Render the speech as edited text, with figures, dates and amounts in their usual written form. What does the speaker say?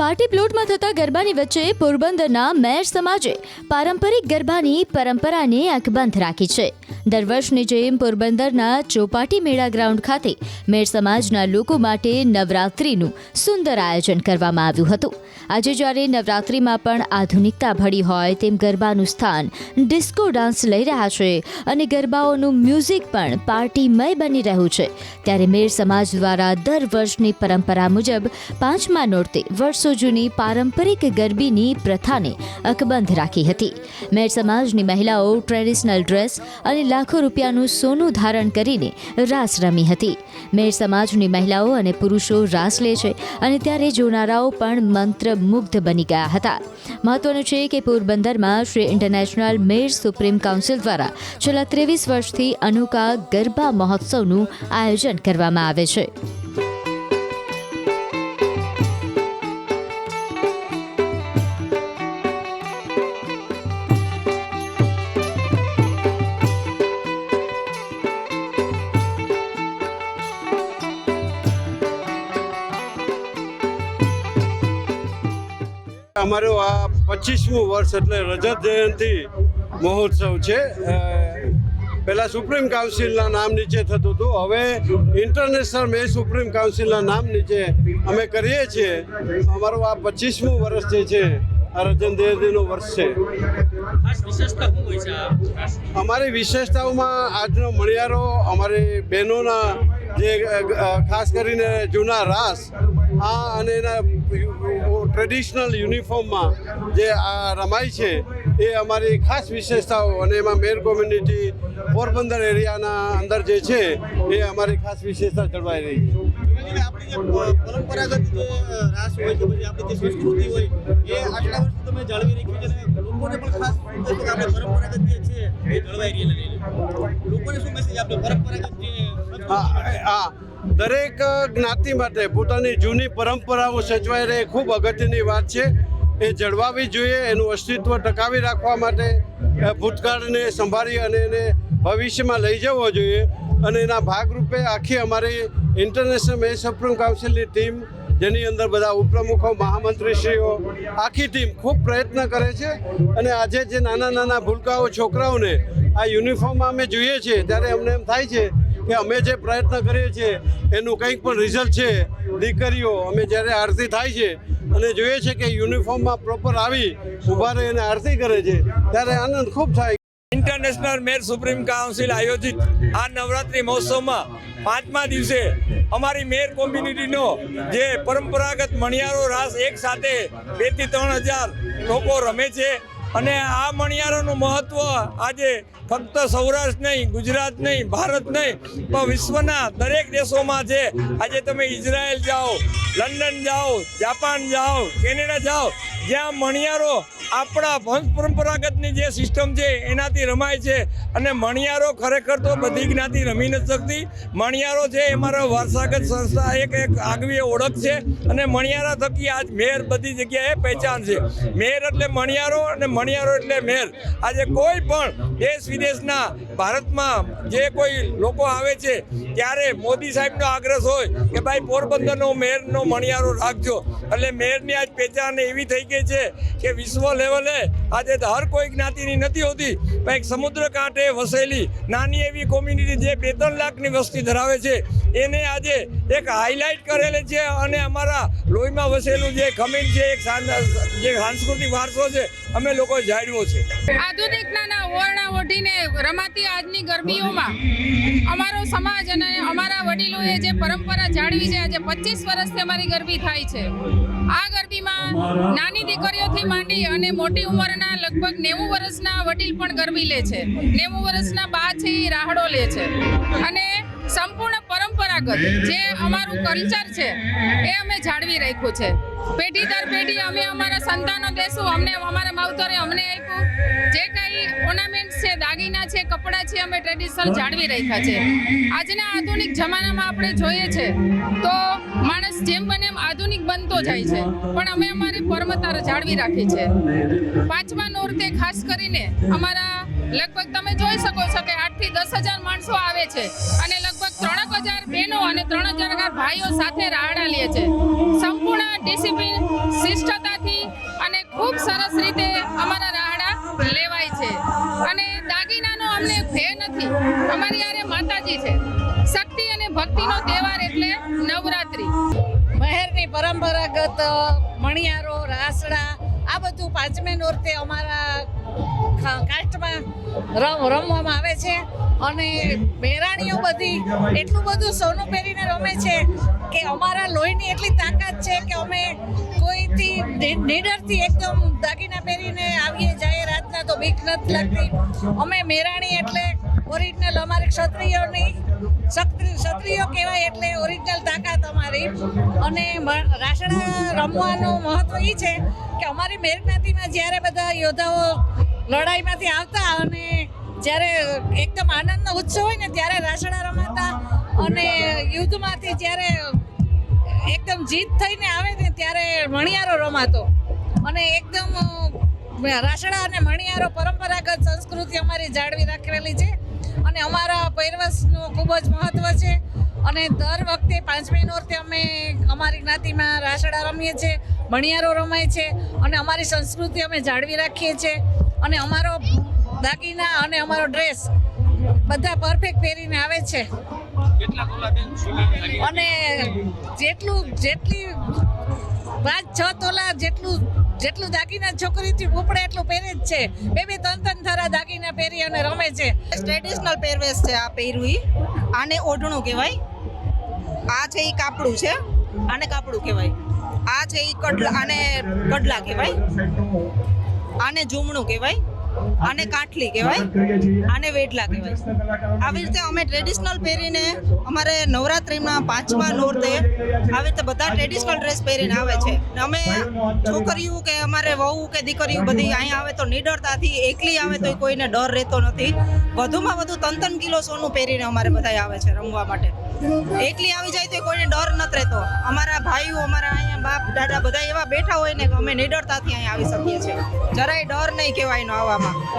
Party પ્લોટમાં થતા ગરબાની વચ્ચે પોરબંદરના મેર સમાજે પારંપરિક ગરબાની પરંપરાને અકબંધ રાખી છે। દર વર્ષની જેમ પોરબંદરના ચોપાટી મેળા ગ્રાઉન્ડ ખાતે મેર સમાજના લોકો માટે નવરાત્રિનું સુંદર આયોજન કરવામાં આવ્યું હતું। આજે જ્યારે નવરાત્રિમાં પણ આધુનિકતા ભળી હોય તેમ ગરબાનું સ્થાન ડિસ્કો ડાન્સ લઈ રહ્યા છે અને ગરબાઓનું મ્યુઝિક પણ પાર્ટીમય બની રહ્યું છે, ત્યારે મેર સમાજ દ્વારા દર વર્ષની પરંપરા મુજબ 5મા નોરતે વર્ષો જૂની પારંપરિક ગરબીની પ્રથાને અકબંધ રાખી હતી। મેર સમાજની મહિલાઓ ટ્રેડિશનલ ડ્રેસ અને લાખો રૂપિયાનું સોનું ધારણ કરીને રાસ રમી હતી। મેર સમાજની મહિલાઓ અને પુરુષો રાસ લે છે અને ત્યારે જોનારાઓ પણ મંત્રમુગ્ધ બની ગયા હતા। મહત્વનું છે કે પોરબંદરમાં શ્રી ઇન્ટરનેશનલ મેર સુપ્રીમ કાઉન્સિલ દ્વારા છેલ્લા 23 વર્ષથી અનોખા ગરબા મહોત્સવનું આયોજન કરવામાં આવે છે। અમારો આ 25મું વર્ષ એટલે રજત જયંતિ મહોત્સવ છે। પહેલાં સુપ્રીમ કાઉન્સિલના નામ નીચે થતું હતું, હવે ઇન્ટરનેશનલ મેર સુપ્રીમ કાઉન્સિલના નામ નીચે અમે કરીએ છીએ। અમારું આ 25મું વર્ષ જે છે આ રજત જયંતિનું વર્ષ છે। અમારી વિશેષતાઓમાં આજનો મણિયારો, અમારી બહેનોના જે ખાસ કરીને જૂના રાસ અને એના ટ્રેડિશનલ યુનિફોર્મમાં જે આ રમાય છે એ અમારી ખાસ વિશેષતાઓ, અને એમાં મેર કોમ્યુનિટી પોરબંદર એરિયાના અંદર જે છે એ અમારી ખાસ વિશેષતા જળવાઈ રહી છે। આપણી જે પરંપરાગત જે રાસ હોય છે, પછી આપણી જે સંસ્કૃતિ હોય એ આટલા વર્ષથી તમે જાળવી રાખી છે, અને લોકોને પણ ખાસ આપણે પરંપરાગત જે છે એ જળવાઈ રહી છે। લોકોને શું મેસેજ આપણે પરંપરાગત જે દરેક જ્ઞાતિ માટે પોતાની જૂની પરંપરાઓ સચવાઈ રહે ખૂબ અગત્યની વાત છે। એ જળવાવી જોઈએ, એનું અસ્તિત્વ ટકાવી રાખવા માટે ભૂતકાળને સંભાળી અને એને ભવિષ્યમાં લઈ જવો જોઈએ, અને એના ભાગરૂપે આખી અમારી ઇન્ટરનેશનલ મેર સુપ્રીમ કાઉન્સિલની ટીમ, જેની અંદર બધા ઉપપ્રમુખો, મહામંત્રીશ્રીઓ, આખી ટીમ ખૂબ પ્રયત્ન કરે છે। અને આજે જે નાના નાના ભૂલકાઓ છોકરાઓને આ યુનિફોર્મમાં અમે જોઈએ છીએ ત્યારે અમને એમ થાય છે કે અમે જે પ્રયત્ન કરીએ છીએ એનું કંઈક પણ રિઝલ્ટ છે। દીકરીઓ અમે જ્યારે આરતી થાય છે અને જોઈએ છે કે યુનિફોર્મમાં પ્રોપર આવી ઊભા રહી અને આરતી કરે છે ત્યારે આનંદ ખૂબ થાય। ઇન્ટરનેશનલ મેર સુપ્રીમ કાઉન્સિલ આયોજિત આ નવરાત્રિ મહોત્સવમાં 5મા દિવસે અમારી મેર કોમ્યુનિટીનો જે પરંપરાગત મણિયારો રાસ એક સાથે 2 થી 3 હજાર લોકો રમે છે, અને આ મણિયારોનું મહત્ત્વ આજે ફક્ત સૌરાષ્ટ્ર નહીં, ગુજરાત નહીં, ભારત નહીં, પણ વિશ્વના દરેક દેશોમાં છે। આજે તમે ઇઝરાયલ જાઓ, લંડન જાઓ, જાપાન જાઓ, કેનેડા જાઓ, જ્યાં મણિયારો આપણા વંશ પરંપરાગતની જે સિસ્ટમ છે એનાથી રમાય છે। અને મણિયારો ખરેખર તો બધી જ્ઞાતિ રમી નથી શકતી। મણિયારો છે એ મારા વારસાગત સંસ્થા એક આગવી ઓળખ છે, અને મણિયારા થકી આજ મેર બધી જગ્યાએ પહેચાન છે। મેર એટલે મણિયારો અને મણિયારો એટલે મેર। આજે કોઈ પણ દેશ વિદેશના ભારતમાં જે કોઈ લોકો આવે છે ત્યારે મોદી સાહેબનો આગ્રહ હોય કે ભાઈ પોરબંદરનો મેરનો મણિયારો રાખજો, એટલે મેરની આજ પહેચાન એવી થઈ ગઈ છે કે વિશ્વ લેવલે આજે હર કોઈ જ્ઞાતિની નથી હોતી, પણ એક સમુદ્ર કાંઠે વસેલી નાની એવી કોમ્યુનિટી જે 2-3 લાખની વસ્તી ધરાવે છે એને આજે એક હાઇલાઇટ કરેલી છે, અને અમારા લોહીમાં વસેલું જે ખમીન છે, એક જે સાંસ્કૃતિક વારસો છે અમે લોકો જાળવ્યો છે। આધુનિકતાના ઓરણા ઓઢીને રમાતી આજની ગરબીઓમાં અમારો સમાજ અને અમારા વડીલોએ જે પરંપરા જાળવી છે, આજે 25 વર્ષથી અમારી ગરબી થાય છે। આ ગરબીમાં નાની દીકરીઓથી માંડી અને મોટી ઉંમરના લગભગ 90 વર્ષના વડીલ પણ ગરબી લે છે। 90 વર્ષના બા છે એ રાહડો લે છે, અને સંપૂર્ણ પરંપરાગત જે અમારું કલ્ચર છે એ અમે જાળવી રાખ્યું છે। પેઢી દર પેઢી અમે અમારા સંતાનો દેશું, અમને અમારા માવતરે અમને આપ્યું જે કંઈ ઓર્નામેન્ટ્સ છે, દાગીના છે, કપડાં છે, અમે ટ્રેડિશનલ જાળવી રાખ્યા છે। આજના આધુનિક જમાનામાં આપણે જોઈએ છે તો માણસ જેમ બને એમ આધુનિક બનતો જાય છે, પણ અમે અમારી પરંપરા જાળવી રાખી છે। 5મા નોરતે ખાસ કરીને અમારા લગભગ તમે જોઈ શકો છો કે 8 થી 10 હજાર માણસો આવે છે, અને લગભગ 3,000 બહેનો અને 3,000 ભાઈઓ સાથે રાહડા લે છે। સંપૂર્ણ ડિસિપ્લિન પરંપરાગત મણિયારો રાસડા આ બધું પાંચમે નોરતે અમારા કાસ્ટમાં રમવામાં આવે છે અને મેરાણીઓ બધી એટલું બધું સોનું પહેરીને રમે છે કે અમારા લોહીની એટલી તાકાત છે કે અમે કોઈથી નીડરથી એકદમ દાગીના પહેરીને આવીએ જાય રાતના તો બીક નથી લાગતી. અમે મેરાણી એટલે ઓરિજિનલ અમારી ક્ષત્રિયો કહેવાય એટલે ઓરિજિનલ તાકાત અમારી. અને રાસડા રમવાનું મહત્વ એ છે કે અમારી મેર જ્ઞાતિમાં જ્યારે બધા યોદ્ધાઓ લડાઈમાંથી આવતા અને જ્યારે એકદમ આનંદનો ઉત્સવ હોય ને ત્યારે રાસડા રમાતા અને યુદ્ધમાંથી જ્યારે એકદમ જીત થઈને આવે ને ત્યારે મણિયારો રમાતો અને એકદમ રાસડા અને મણિયારો પરંપરાગત સંસ્કૃતિ અમારી જાળવી રાખેલી છે અને અમારા પહેરવેશનું ખૂબ જ મહત્વ છે. અને દર વખતે પાંચમી નોરતે અમે અમારી જ્ઞાતિમાં રાસડા રમીએ છીએ, મણિયારો રમાય છે અને અમારી સંસ્કૃતિ અમે જાળવી રાખીએ છીએ અને અમારો દાગીના અને અમારો ડ્રેસ બધા પરફેક્ટ પહેરીને આવે છે. અને જેટલી 5-6 તોલા જેટલું દાગીના છોકરીથી ઉપડે એટલું પહેરે જ છે. 2-3 થારા દાગીના પહેરી અને રમે છે. ટ્રેડિશનલ પહેરવેશ છે આ પહેરવી. આને ઓઢણું કહેવાય. આ છે એ કાપડું છે, આને કાપડું કહેવાય. આ છે એ આને કડલા કહેવાય. આને ઝૂમણું કહેવાય. આને કાઠલી કહેવાય. આને વેડલા કહેવાય. આવી રીતે અમે ટ્રેડિશનલ પહેરીને અમારે નવરાત્રિમાં 5મા નોરતે આવી રીતે બધા ટ્રેડિશનલ ડ્રેસ પહેરીને આવે છે. અમે છોકરીઓ કે અમારે વહુ કે દીકરીઓ બધી અહીંયા આવે તો નિડરતાથી એકલી આવે તો કોઈને ડર રહેતો નથી. વધુમાં વધુ 3 કિલો સોનું પહેરીને અમારે બધા આવે છે રમવા માટે. એકલી આવી જાય તો કોઈને ડર નથી રહેતો. અમારા ભાઈઓ અમારા અહીંયા બાપ દાદા બધા એવા બેઠા હોય ને કે અમે નિડરતાથી અહીંયા આવી શકીએ છીએ. જરાય ડર નહીં કહેવાય એનો આવવામાં.